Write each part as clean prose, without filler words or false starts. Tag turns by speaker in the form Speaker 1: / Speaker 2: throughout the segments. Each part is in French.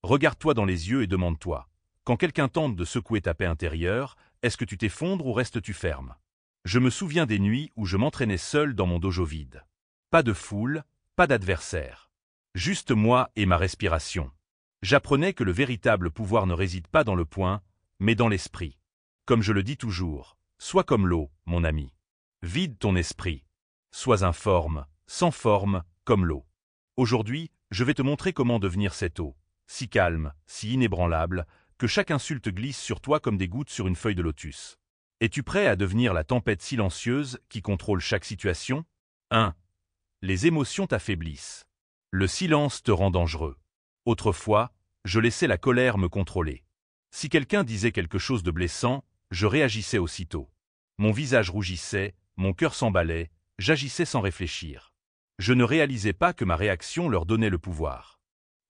Speaker 1: Regarde-toi dans les yeux et demande-toi. Quand quelqu'un tente de secouer ta paix intérieure, est-ce que tu t'effondres ou restes-tu ferme? Je me souviens des nuits où je m'entraînais seul dans mon dojo vide. Pas de foule, pas d'adversaire. Juste moi et ma respiration. J'apprenais que le véritable pouvoir ne réside pas dans le poing, mais dans l'esprit. Comme je le dis toujours, sois comme l'eau, mon ami. Vide ton esprit. Sois informe, sans forme, comme l'eau. Aujourd'hui, je vais te montrer comment devenir cette eau, si calme, si inébranlable, que chaque insulte glisse sur toi comme des gouttes sur une feuille de lotus. Es-tu prêt à devenir la tempête silencieuse qui contrôle chaque situation? 1. Les émotions t'affaiblissent. Le silence te rend dangereux. Autrefois, je laissais la colère me contrôler. Si quelqu'un disait quelque chose de blessant, je réagissais aussitôt. Mon visage rougissait, mon cœur s'emballait, j'agissais sans réfléchir. Je ne réalisais pas que ma réaction leur donnait le pouvoir.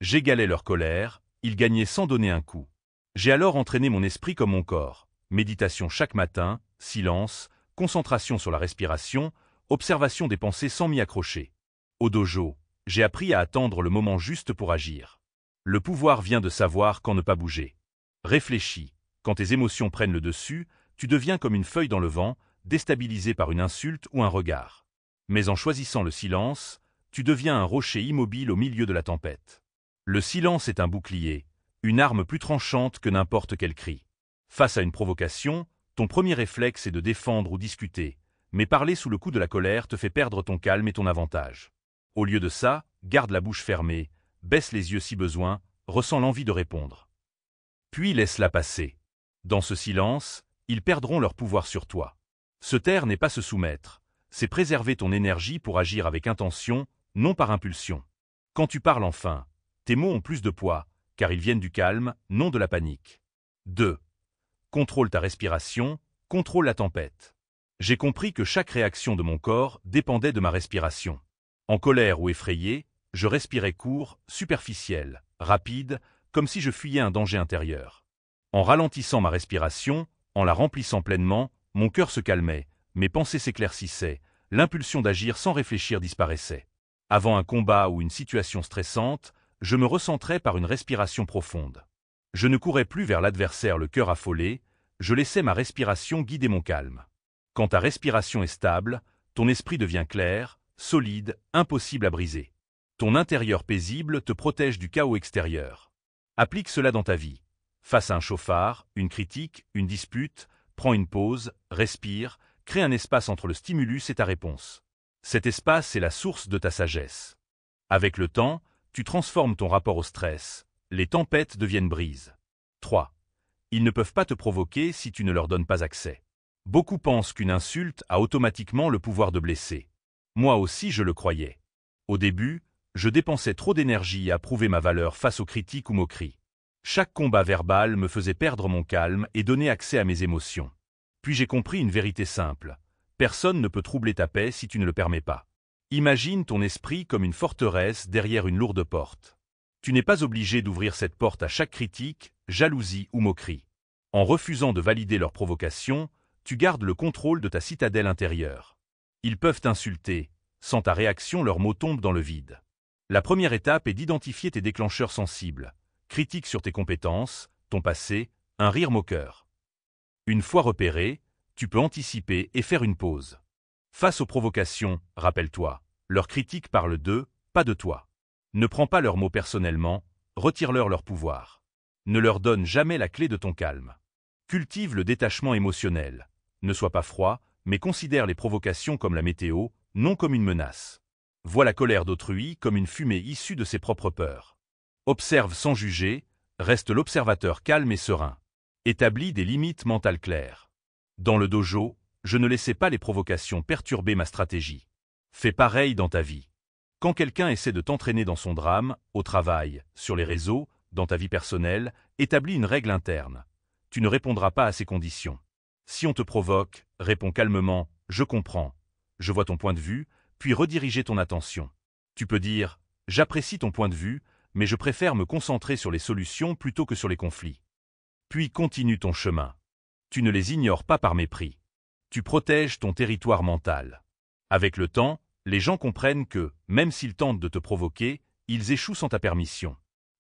Speaker 1: J'égalais leur colère, ils gagnaient sans donner un coup. J'ai alors entraîné mon esprit comme mon corps. Méditation chaque matin, silence, concentration sur la respiration, observation des pensées sans m'y accrocher. Au dojo, j'ai appris à attendre le moment juste pour agir. Le pouvoir vient de savoir quand ne pas bouger. Réfléchis, quand tes émotions prennent le dessus, tu deviens comme une feuille dans le vent, déstabilisée par une insulte ou un regard. Mais en choisissant le silence, tu deviens un rocher immobile au milieu de la tempête. Le silence est un bouclier, une arme plus tranchante que n'importe quel cri. Face à une provocation, ton premier réflexe est de défendre ou discuter, mais parler sous le coup de la colère te fait perdre ton calme et ton avantage. Au lieu de ça, garde la bouche fermée, baisse les yeux si besoin, ressens l'envie de répondre. Puis laisse-la passer. Dans ce silence, ils perdront leur pouvoir sur toi. Se taire n'est pas se soumettre, c'est préserver ton énergie pour agir avec intention, non par impulsion. Quand tu parles enfin, tes mots ont plus de poids, car ils viennent du calme, non de la panique. 2. Contrôle ta respiration, contrôle la tempête. J'ai compris que chaque réaction de mon corps dépendait de ma respiration. En colère ou effrayé, je respirais court, superficiel, rapide, comme si je fuyais un danger intérieur. En ralentissant ma respiration, en la remplissant pleinement, mon cœur se calmait, mes pensées s'éclaircissaient, l'impulsion d'agir sans réfléchir disparaissait. Avant un combat ou une situation stressante, je me recentrais par une respiration profonde. Je ne courais plus vers l'adversaire le cœur affolé, je laissais ma respiration guider mon calme. Quand ta respiration est stable, ton esprit devient clair, solide, impossible à briser. Ton intérieur paisible te protège du chaos extérieur. Applique cela dans ta vie. Face à un chauffard, une critique, une dispute, prends une pause, respire, crée un espace entre le stimulus et ta réponse. Cet espace est la source de ta sagesse. Avec le temps, tu transformes ton rapport au stress. Les tempêtes deviennent brises. 3. Ils ne peuvent pas te provoquer si tu ne leur donnes pas accès. Beaucoup pensent qu'une insulte a automatiquement le pouvoir de blesser. Moi aussi je le croyais. Au début, je dépensais trop d'énergie à prouver ma valeur face aux critiques ou moqueries. Chaque combat verbal me faisait perdre mon calme et donner accès à mes émotions. Puis j'ai compris une vérité simple. Personne ne peut troubler ta paix si tu ne le permets pas. Imagine ton esprit comme une forteresse derrière une lourde porte. Tu n'es pas obligé d'ouvrir cette porte à chaque critique, jalousie ou moquerie. En refusant de valider leurs provocations, tu gardes le contrôle de ta citadelle intérieure. Ils peuvent t'insulter, sans ta réaction leurs mots tombent dans le vide. La première étape est d'identifier tes déclencheurs sensibles. Critique sur tes compétences, ton passé, un rire moqueur. Une fois repéré, tu peux anticiper et faire une pause. Face aux provocations, rappelle-toi, leurs critiques parlent d'eux, pas de toi. Ne prends pas leurs mots personnellement, retire-leur leur pouvoir. Ne leur donne jamais la clé de ton calme. Cultive le détachement émotionnel. Ne sois pas froid, mais considère les provocations comme la météo, non comme une menace. Vois la colère d'autrui comme une fumée issue de ses propres peurs. Observe sans juger, reste l'observateur calme et serein. Établis des limites mentales claires. Dans le dojo, je ne laissais pas les provocations perturber ma stratégie. Fais pareil dans ta vie. Quand quelqu'un essaie de t'entraîner dans son drame, au travail, sur les réseaux, dans ta vie personnelle, établis une règle interne. Tu ne répondras pas à ces conditions. Si on te provoque, réponds calmement « Je comprends, je vois ton point de vue », puis rediriger ton attention. Tu peux dire « J'apprécie ton point de vue, mais je préfère me concentrer sur les solutions plutôt que sur les conflits. » Puis continue ton chemin. Tu ne les ignores pas par mépris. Tu protèges ton territoire mental. Avec le temps, les gens comprennent que, même s'ils tentent de te provoquer, ils échouent sans ta permission.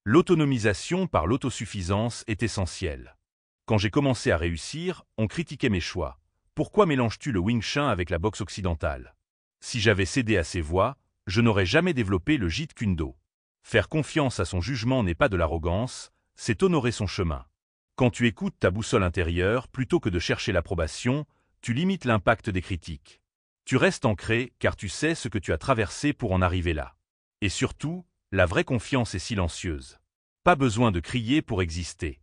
Speaker 1: L'autonomisation par l'autosuffisance est essentielle. Quand j'ai commencé à réussir, on critiquait mes choix. Pourquoi mélanges-tu le Wing Chun avec la boxe occidentale? Si j'avais cédé à ces voix, je n'aurais jamais développé le Jeet Kune Do. Faire confiance à son jugement n'est pas de l'arrogance, c'est honorer son chemin. Quand tu écoutes ta boussole intérieure plutôt que de chercher l'approbation, tu limites l'impact des critiques. Tu restes ancré car tu sais ce que tu as traversé pour en arriver là. Et surtout, la vraie confiance est silencieuse. Pas besoin de crier pour exister.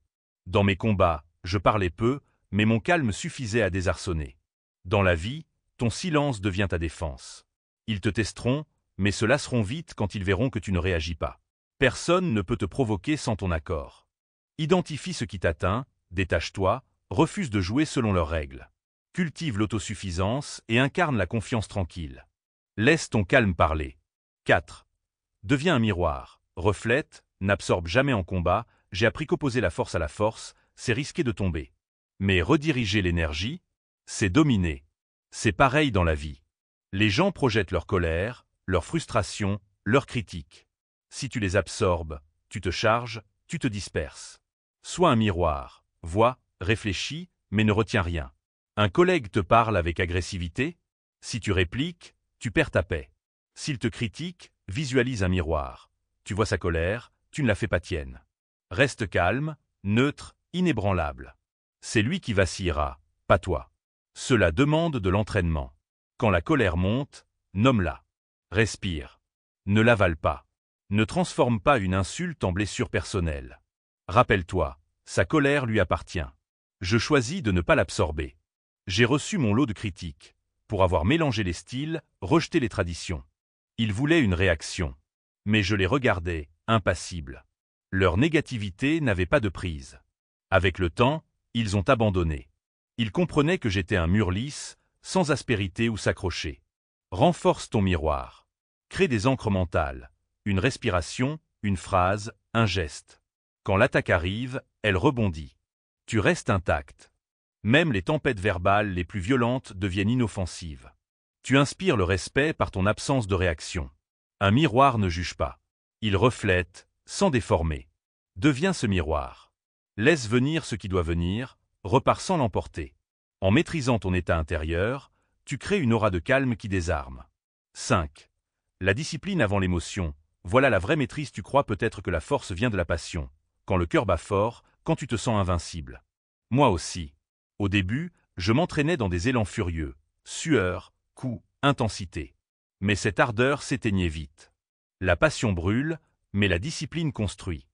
Speaker 1: Dans mes combats, je parlais peu, mais mon calme suffisait à désarçonner. Dans la vie, ton silence devient ta défense. Ils te testeront, mais se lasseront vite quand ils verront que tu ne réagis pas. Personne ne peut te provoquer sans ton accord. Identifie ce qui t'atteint, détache-toi, refuse de jouer selon leurs règles. Cultive l'autosuffisance et incarne la confiance tranquille. Laisse ton calme parler. 4. Deviens un miroir. Reflète, n'absorbe jamais en combat, j'ai appris qu'opposer la force à la force, c'est risquer de tomber. Mais rediriger l'énergie, c'est dominer. C'est pareil dans la vie. Les gens projettent leur colère, leur frustration, leurs critiques. Si tu les absorbes, tu te charges, tu te disperses. Sois un miroir, vois, réfléchis, mais ne retiens rien. Un collègue te parle avec agressivité? Si tu répliques, tu perds ta paix. S'il te critique, visualise un miroir. Tu vois sa colère, tu ne la fais pas tienne. Reste calme, neutre, inébranlable. C'est lui qui vacillera, pas toi. Cela demande de l'entraînement. Quand la colère monte, nomme-la. Respire. Ne l'avale pas. Ne transforme pas une insulte en blessure personnelle. Rappelle-toi, sa colère lui appartient. Je choisis de ne pas l'absorber. J'ai reçu mon lot de critiques. Pour avoir mélangé les styles, rejeté les traditions. Ils voulaient une réaction. Mais je les regardais, impassibles. Leur négativité n'avait pas de prise. Avec le temps, ils ont abandonné. Ils comprenaient que j'étais un mur lisse, sans aspérité où s'accrocher. Renforce ton miroir. Crée des ancres mentales. Une respiration, une phrase, un geste. Quand l'attaque arrive, elle rebondit. Tu restes intact. Même les tempêtes verbales les plus violentes deviennent inoffensives. Tu inspires le respect par ton absence de réaction. Un miroir ne juge pas. Il reflète, sans déformer. Deviens ce miroir. Laisse venir ce qui doit venir, repars sans l'emporter. En maîtrisant ton état intérieur, tu crées une aura de calme qui désarme. 5. La discipline avant l'émotion. Voilà la vraie maîtrise. Tu crois peut-être que la force vient de la passion. Quand le cœur bat fort, quand tu te sens invincible. Moi aussi. Au début, je m'entraînais dans des élans furieux. Sueur, coups, intensité. Mais cette ardeur s'éteignait vite. La passion brûle, mais la discipline construit.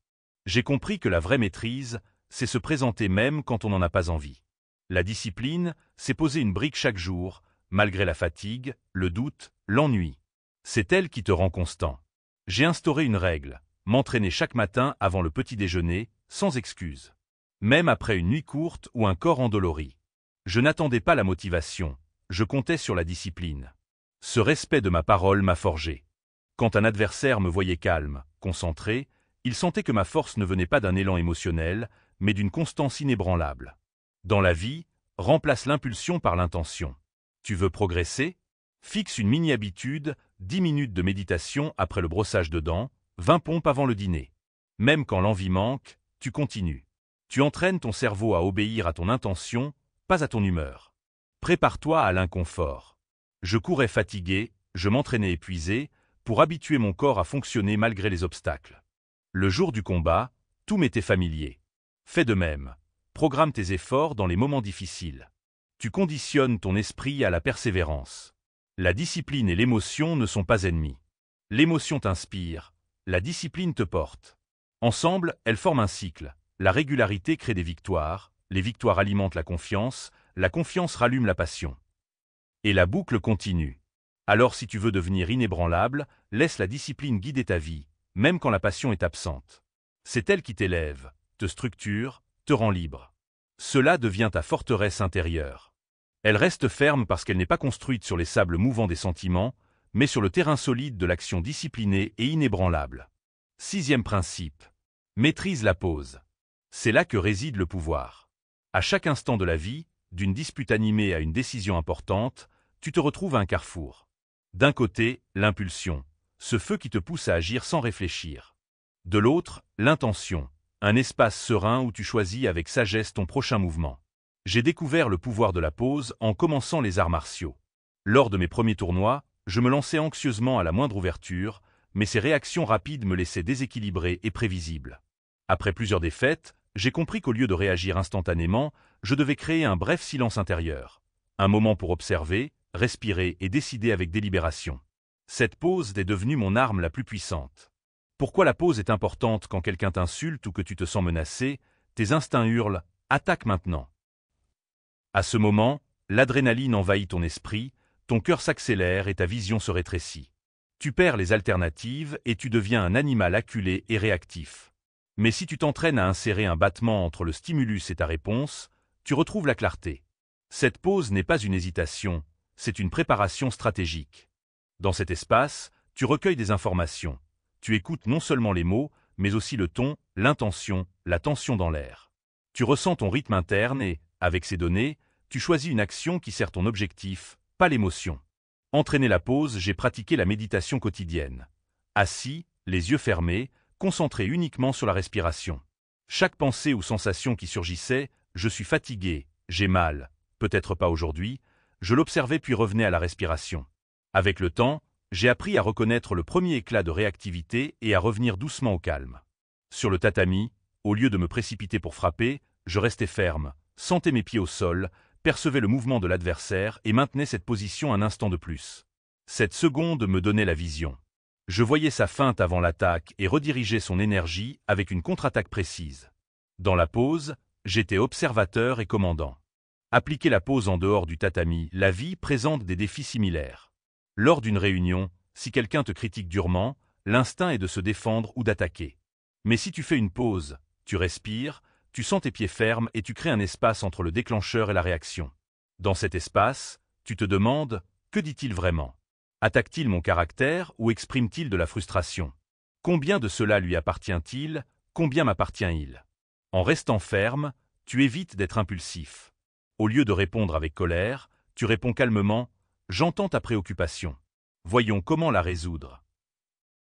Speaker 1: J'ai compris que la vraie maîtrise, c'est se présenter même quand on n'en a pas envie. La discipline, c'est poser une brique chaque jour, malgré la fatigue, le doute, l'ennui. C'est elle qui te rend constant. J'ai instauré une règle, m'entraîner chaque matin avant le petit déjeuner, sans excuse. Même après une nuit courte ou un corps endolori. Je n'attendais pas la motivation, je comptais sur la discipline. Ce respect de ma parole m'a forgé. Quand un adversaire me voyait calme, concentré, il sentait que ma force ne venait pas d'un élan émotionnel, mais d'une constance inébranlable. Dans la vie, remplace l'impulsion par l'intention. Tu veux progresser? Fixe une mini-habitude, 10 minutes de méditation après le brossage de dents, 20 pompes avant le dîner. Même quand l'envie manque, tu continues. Tu entraînes ton cerveau à obéir à ton intention, pas à ton humeur. Prépare-toi à l'inconfort. Je courais fatigué, je m'entraînais épuisé, pour habituer mon corps à fonctionner malgré les obstacles. Le jour du combat, tout m'était familier. Fais de même. Programme tes efforts dans les moments difficiles. Tu conditionnes ton esprit à la persévérance. La discipline et l'émotion ne sont pas ennemies. L'émotion t'inspire, la discipline te porte. Ensemble, elles forment un cycle. La régularité crée des victoires, les victoires alimentent la confiance rallume la passion. Et la boucle continue. Alors si tu veux devenir inébranlable, laisse la discipline guider ta vie, même quand la passion est absente. C'est elle qui t'élève, te structure, te rend libre. Cela devient ta forteresse intérieure. Elle reste ferme parce qu'elle n'est pas construite sur les sables mouvants des sentiments, mais sur le terrain solide de l'action disciplinée et inébranlable. 6e principe. Maîtrise la pause. C'est là que réside le pouvoir. À chaque instant de la vie, d'une dispute animée à une décision importante, tu te retrouves à un carrefour. D'un côté, l'impulsion, ce feu qui te pousse à agir sans réfléchir. De l'autre, l'intention, un espace serein où tu choisis avec sagesse ton prochain mouvement. J'ai découvert le pouvoir de la pause en commençant les arts martiaux. Lors de mes premiers tournois, je me lançais anxieusement à la moindre ouverture, mais ces réactions rapides me laissaient déséquilibré et prévisible. Après plusieurs défaites, j'ai compris qu'au lieu de réagir instantanément, je devais créer un bref silence intérieur. Un moment pour observer, respirer et décider avec délibération. Cette pause est devenue mon arme la plus puissante. Pourquoi la pause est importante quand quelqu'un t'insulte ou que tu te sens menacé? Tes instincts hurlent « Attaque maintenant !» À ce moment, l'adrénaline envahit ton esprit, ton cœur s'accélère et ta vision se rétrécit. Tu perds les alternatives et tu deviens un animal acculé et réactif. Mais si tu t'entraînes à insérer un battement entre le stimulus et ta réponse, tu retrouves la clarté. Cette pause n'est pas une hésitation, c'est une préparation stratégique. Dans cet espace, tu recueilles des informations. Tu écoutes non seulement les mots, mais aussi le ton, l'intention, la tension dans l'air. Tu ressens ton rythme interne et, avec ces données, tu choisis une action qui sert ton objectif, pas l'émotion. Entraîner la pause, j'ai pratiqué la méditation quotidienne. Assis, les yeux fermés, concentré uniquement sur la respiration. Chaque pensée ou sensation qui surgissait, je suis fatigué, j'ai mal, peut-être pas aujourd'hui, je l'observais puis revenais à la respiration. Avec le temps, j'ai appris à reconnaître le premier éclat de réactivité et à revenir doucement au calme. Sur le tatami, au lieu de me précipiter pour frapper, je restais ferme, sentais mes pieds au sol, percevais le mouvement de l'adversaire et maintenais cette position un instant de plus. Cette seconde me donnait la vision. Je voyais sa feinte avant l'attaque et redirigeais son énergie avec une contre-attaque précise. Dans la pause, j'étais observateur et commandant. Appliquer la pause en dehors du tatami, la vie présente des défis similaires. Lors d'une réunion, si quelqu'un te critique durement, l'instinct est de se défendre ou d'attaquer. Mais si tu fais une pause, tu respires, tu sens tes pieds fermes et tu crées un espace entre le déclencheur et la réaction. Dans cet espace, tu te demandes « Que dit-il vraiment ? Attaque-t-il mon caractère ou exprime-t-il de la frustration ? Combien de cela lui appartient-il ? Combien m'appartient-il » En restant ferme, tu évites d'être impulsif. Au lieu de répondre avec colère, tu réponds calmement « J'entends ta préoccupation. Voyons comment la résoudre. »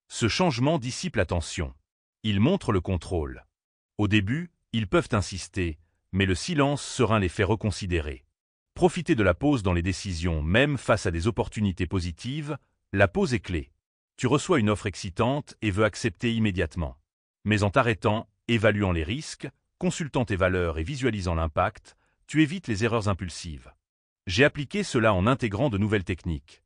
Speaker 1: Ce changement dissipe la tension. Il montre le contrôle. Au début, ils peuvent insister, mais le silence serein les fait reconsidérer. Profiter de la pause dans les décisions, même face à des opportunités positives, la pause est clé. Tu reçois une offre excitante et veux accepter immédiatement. Mais en t'arrêtant, évaluant les risques, consultant tes valeurs et visualisant l'impact, tu évites les erreurs impulsives. J'ai appliqué cela en intégrant de nouvelles techniques.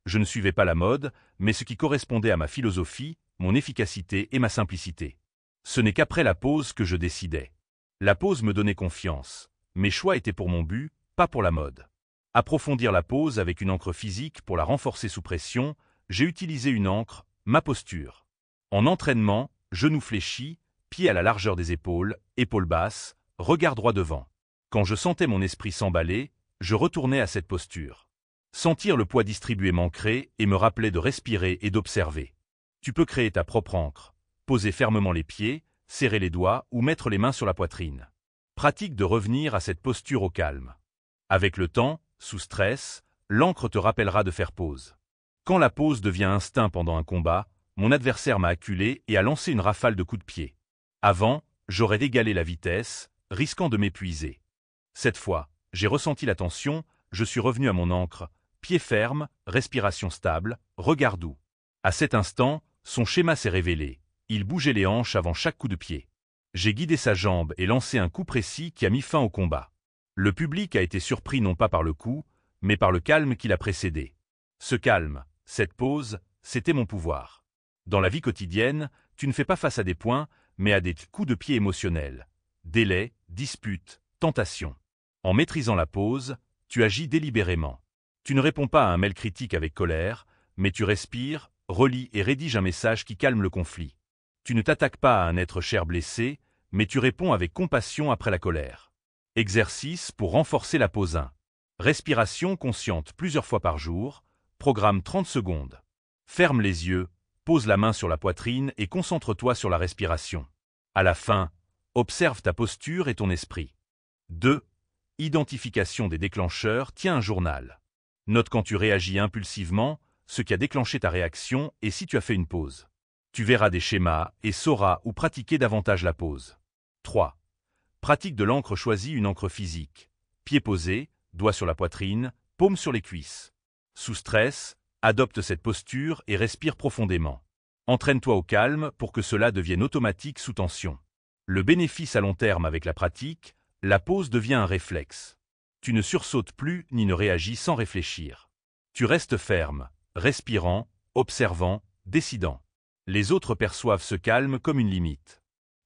Speaker 1: Je ne suivais pas la mode, mais ce qui correspondait à ma philosophie, mon efficacité et ma simplicité. Ce n'est qu'après la pause que je décidais. La pause me donnait confiance. Mes choix étaient pour mon but, pas pour la mode. Approfondir la pause avec une encre physique pour la renforcer sous pression, j'ai utilisé une encre, ma posture. En entraînement, genoux fléchis, pieds à la largeur des épaules basses, regard droit devant. Quand je sentais mon esprit s'emballer, je retournais à cette posture. Sentir le poids distribué m'ancrait et me rappelait de respirer et d'observer. Tu peux créer ta propre encre. Poser fermement les pieds, serrer les doigts ou mettre les mains sur la poitrine. Pratique de revenir à cette posture au calme. Avec le temps, sous stress, l'encre te rappellera de faire pause. Quand la pause devient instinct pendant un combat, mon adversaire m'a acculé et a lancé une rafale de coups de pied. Avant, j'aurais égalé la vitesse, risquant de m'épuiser. Cette fois, j'ai ressenti la tension, je suis revenu à mon ancre, pied ferme, respiration stable, regard doux. À cet instant, son schéma s'est révélé. Il bougeait les hanches avant chaque coup de pied. J'ai guidé sa jambe et lancé un coup précis qui a mis fin au combat. Le public a été surpris non pas par le coup, mais par le calme qui l'a précédé. Ce calme, cette pause, c'était mon pouvoir. Dans la vie quotidienne, tu ne fais pas face à des points, mais à des coups de pied émotionnels. Délais, disputes, tentations. En maîtrisant la pause, tu agis délibérément. Tu ne réponds pas à un mail critique avec colère, mais tu respires, relis et rédiges un message qui calme le conflit. Tu ne t'attaques pas à un être cher blessé, mais tu réponds avec compassion après la colère. Exercice pour renforcer la pause 1. Respiration consciente plusieurs fois par jour, programme 30 secondes. Ferme les yeux, pose la main sur la poitrine et concentre-toi sur la respiration. À la fin, observe ta posture et ton esprit. 2. Identification des déclencheurs, tiens un journal. Note quand tu réagis impulsivement, ce qui a déclenché ta réaction et si tu as fait une pause. Tu verras des schémas et sauras où pratiquer davantage la pose. 3. Pratique de l'encre. Choisis une encre physique. Pieds posés, doigts sur la poitrine, paumes sur les cuisses. Sous stress, adopte cette posture et respire profondément. Entraîne-toi au calme pour que cela devienne automatique sous tension. Le bénéfice à long terme avec la pratique, la pose devient un réflexe. Tu ne sursautes plus ni ne réagis sans réfléchir. Tu restes ferme, respirant, observant, décidant. Les autres perçoivent ce calme comme une limite.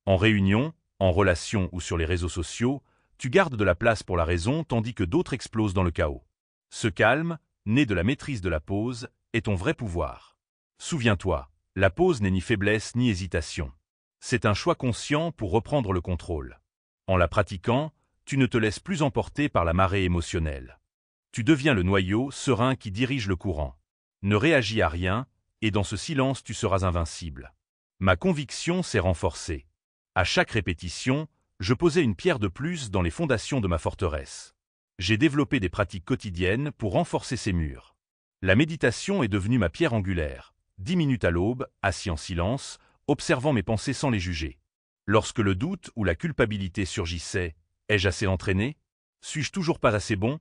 Speaker 1: En réunion, en relation ou sur les réseaux sociaux, tu gardes de la place pour la raison tandis que d'autres explosent dans le chaos. Ce calme, né de la maîtrise de la pose, est ton vrai pouvoir. Souviens-toi, la pose n'est ni faiblesse ni hésitation. C'est un choix conscient pour reprendre le contrôle. En la pratiquant, tu ne te laisses plus emporter par la marée émotionnelle. Tu deviens le noyau serein qui dirige le courant. Ne réagis à rien, et dans ce silence tu seras invincible. Ma conviction s'est renforcée. À chaque répétition, je posais une pierre de plus dans les fondations de ma forteresse. J'ai développé des pratiques quotidiennes pour renforcer ces murs. La méditation est devenue ma pierre angulaire. 10 minutes à l'aube, assis en silence, observant mes pensées sans les juger. Lorsque le doute ou la culpabilité surgissaient, ai-je assez entraîné? Suis-je toujours pas assez bon?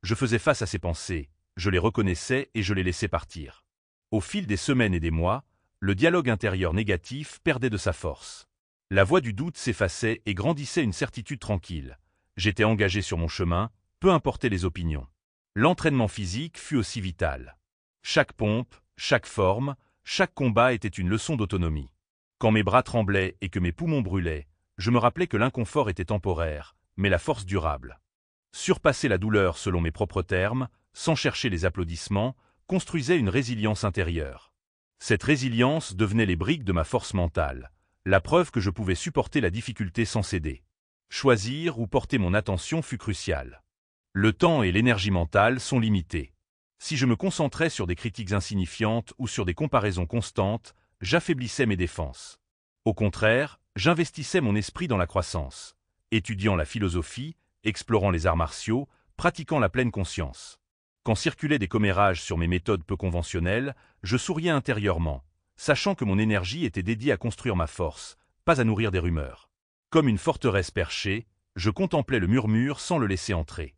Speaker 1: Je faisais face à ces pensées, je les reconnaissais et je les laissais partir. Au fil des semaines et des mois, le dialogue intérieur négatif perdait de sa force. La voix du doute s'effaçait et grandissait une certitude tranquille. J'étais engagé sur mon chemin, peu importaient les opinions. L'entraînement physique fut aussi vital. Chaque pompe, chaque forme, chaque combat était une leçon d'autonomie. Quand mes bras tremblaient et que mes poumons brûlaient, je me rappelais que l'inconfort était temporaire, mais la force durable. Surpasser la douleur selon mes propres termes, sans chercher les applaudissements, construisait une résilience intérieure. Cette résilience devenait les briques de ma force mentale, la preuve que je pouvais supporter la difficulté sans céder. Choisir où porter mon attention fut crucial. Le temps et l'énergie mentale sont limités. Si je me concentrais sur des critiques insignifiantes ou sur des comparaisons constantes, j'affaiblissais mes défenses. Au contraire, j'investissais mon esprit dans la croissance, étudiant la philosophie, explorant les arts martiaux, pratiquant la pleine conscience. Quand circulaient des commérages sur mes méthodes peu conventionnelles, je souriais intérieurement, sachant que mon énergie était dédiée à construire ma force, pas à nourrir des rumeurs. Comme une forteresse perchée, je contemplais le murmure sans le laisser entrer.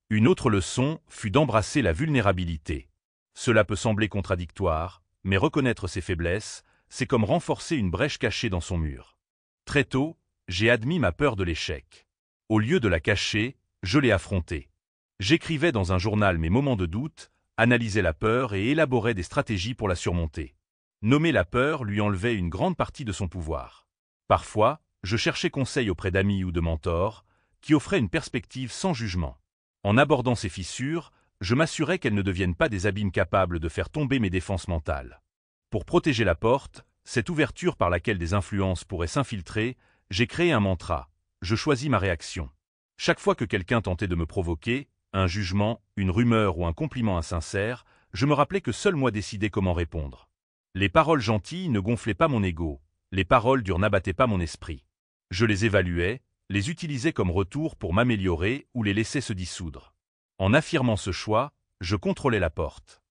Speaker 1: Une autre leçon fut d'embrasser la vulnérabilité. Cela peut sembler contradictoire, mais reconnaître ses faiblesses, c'est comme renforcer une brèche cachée dans son mur. Très tôt, j'ai admis ma peur de l'échec. Au lieu de la cacher, je l'ai affrontée. J'écrivais dans un journal mes moments de doute, analysais la peur et élaborais des stratégies pour la surmonter. Nommer la peur lui enlevait une grande partie de son pouvoir. Parfois, je cherchais conseil auprès d'amis ou de mentors, qui offraient une perspective sans jugement. En abordant ces fissures, je m'assurais qu'elles ne deviennent pas des abîmes capables de faire tomber mes défenses mentales. Pour protéger la porte, cette ouverture par laquelle des influences pourraient s'infiltrer, j'ai créé un mantra. Je choisis ma réaction. Chaque fois que quelqu'un tentait de me provoquer, un jugement, une rumeur ou un compliment insincère, je me rappelais que seul moi décidais comment répondre. Les paroles gentilles ne gonflaient pas mon ego, les paroles dures n'abattaient pas mon esprit. Je les évaluais, les utilisais comme retour pour m'améliorer ou les laissais se dissoudre. En affirmant ce choix, je contrôlais la porte.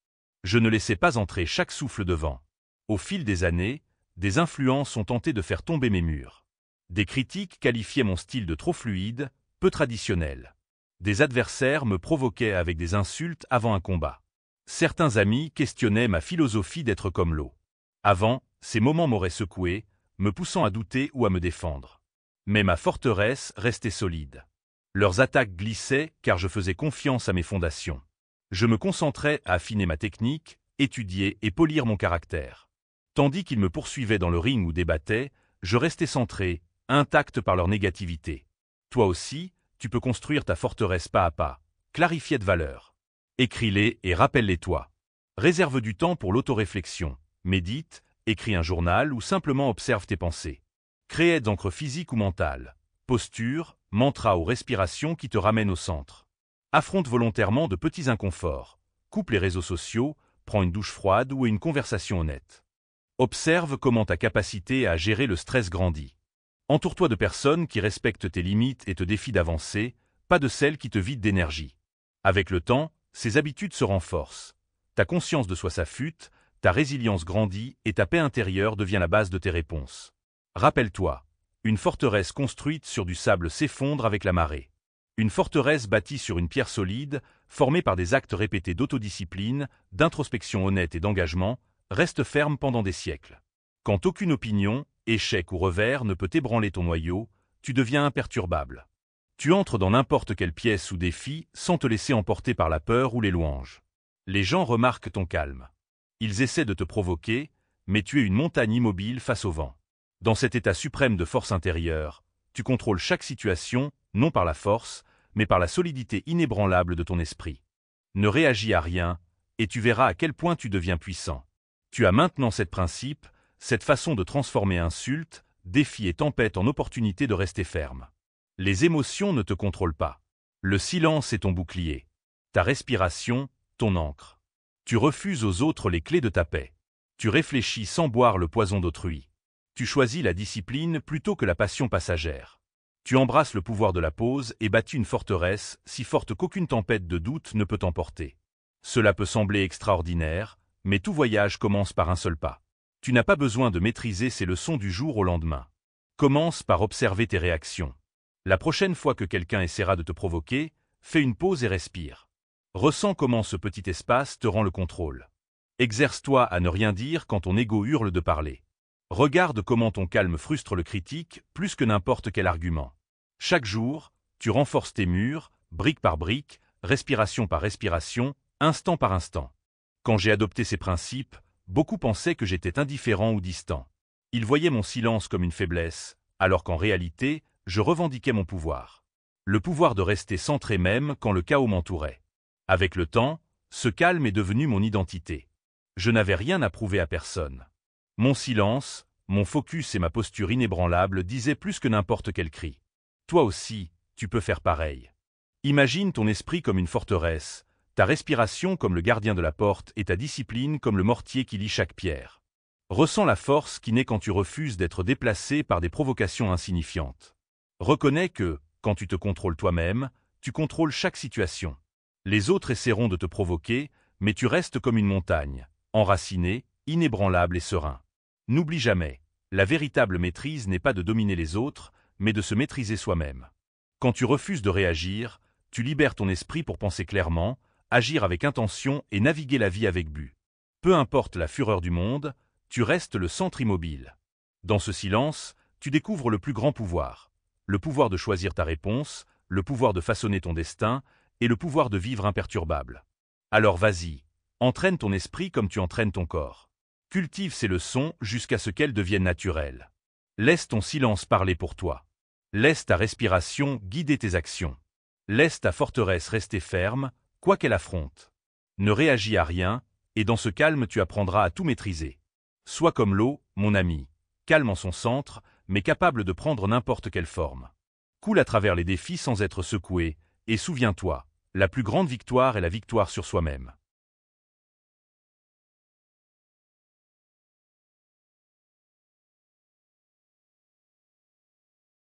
Speaker 1: Je ne laissais pas entrer chaque souffle de vent. Au fil des années, des influences ont tenté de faire tomber mes murs. Des critiques qualifiaient mon style de trop fluide, peu traditionnel. Des adversaires me provoquaient avec des insultes avant un combat. Certains amis questionnaient ma philosophie d'être comme l'eau. Avant, ces moments m'auraient secoué, me poussant à douter ou à me défendre. Mais ma forteresse restait solide. Leurs attaques glissaient car je faisais confiance à mes fondations. Je me concentrais à affiner ma technique, étudier et polir mon caractère. Tandis qu'ils me poursuivaient dans le ring ou débattaient, je restais centré, intact par leur négativité. Toi aussi, tu peux construire ta forteresse pas à pas, clarifier de valeurs. Écris-les et rappelle-les-toi. Réserve du temps pour l'autoréflexion, médite, écris un journal ou simplement observe tes pensées. Crée aides d'encre physique ou mentale, posture, mantra ou respiration qui te ramènent au centre. Affronte volontairement de petits inconforts, coupe les réseaux sociaux, prends une douche froide ou une conversation honnête. Observe comment ta capacité à gérer le stress grandit. Entoure-toi de personnes qui respectent tes limites et te défient d'avancer, pas de celles qui te vident d'énergie. Avec le temps, ces habitudes se renforcent. Ta conscience de soi s'affûte, ta résilience grandit et ta paix intérieure devient la base de tes réponses. Rappelle-toi, une forteresse construite sur du sable s'effondre avec la marée. Une forteresse bâtie sur une pierre solide, formée par des actes répétés d'autodiscipline, d'introspection honnête et d'engagement, reste ferme pendant des siècles. Quand aucune opinion, échec ou revers ne peut ébranler ton noyau, tu deviens imperturbable. Tu entres dans n'importe quelle pièce ou défi sans te laisser emporter par la peur ou les louanges. Les gens remarquent ton calme. Ils essaient de te provoquer, mais tu es une montagne immobile face au vent. Dans cet état suprême de force intérieure, tu contrôles chaque situation, non par la force, mais par la solidité inébranlable de ton esprit. Ne réagis à rien, et tu verras à quel point tu deviens puissant. Tu as maintenant cette principe, cette façon de transformer insulte, défi et tempête en opportunité de rester ferme. Les émotions ne te contrôlent pas. Le silence est ton bouclier. Ta respiration, ton encre. Tu refuses aux autres les clés de ta paix. Tu réfléchis sans boire le poison d'autrui. Tu choisis la discipline plutôt que la passion passagère. Tu embrasses le pouvoir de la pause et bâtis une forteresse si forte qu'aucune tempête de doute ne peut t'emporter. Cela peut sembler extraordinaire, mais tout voyage commence par un seul pas. Tu n'as pas besoin de maîtriser ces leçons du jour au lendemain. Commence par observer tes réactions. La prochaine fois que quelqu'un essaiera de te provoquer, fais une pause et respire. Ressens comment ce petit espace te rend le contrôle. Exerce-toi à ne rien dire quand ton ego hurle de parler. Regarde comment ton calme frustre le critique plus que n'importe quel argument. Chaque jour, tu renforces tes murs, brique par brique, respiration par respiration, instant par instant. Quand j'ai adopté ces principes, beaucoup pensaient que j'étais indifférent ou distant. Ils voyaient mon silence comme une faiblesse, alors qu'en réalité, je revendiquais mon pouvoir. Le pouvoir de rester centré même quand le chaos m'entourait. Avec le temps, ce calme est devenu mon identité. Je n'avais rien à prouver à personne. Mon silence, mon focus et ma posture inébranlable disaient plus que n'importe quel cri. Toi aussi, tu peux faire pareil. Imagine ton esprit comme une forteresse, ta respiration comme le gardien de la porte et ta discipline comme le mortier qui lie chaque pierre. Ressens la force qui naît quand tu refuses d'être déplacé par des provocations insignifiantes. Reconnais que, quand tu te contrôles toi-même, tu contrôles chaque situation. Les autres essaieront de te provoquer, mais tu restes comme une montagne, enraciné, inébranlable et serein. N'oublie jamais, la véritable maîtrise n'est pas de dominer les autres, mais de se maîtriser soi-même. Quand tu refuses de réagir, tu libères ton esprit pour penser clairement, agir avec intention et naviguer la vie avec but. Peu importe la fureur du monde, tu restes le centre immobile. Dans ce silence, tu découvres le plus grand pouvoir. Le pouvoir de choisir ta réponse, le pouvoir de façonner ton destin, et le pouvoir de vivre imperturbable. Alors vas-y, entraîne ton esprit comme tu entraînes ton corps. Cultive ces leçons jusqu'à ce qu'elles deviennent naturelles. Laisse ton silence parler pour toi. Laisse ta respiration guider tes actions. Laisse ta forteresse rester ferme, quoi qu'elle affronte. Ne réagis à rien, et dans ce calme tu apprendras à tout maîtriser. Sois comme l'eau, mon ami, calme en son centre, mais capable de prendre n'importe quelle forme. Coule à travers les défis sans être secoué, et souviens-toi, la plus grande victoire est la victoire sur soi-même.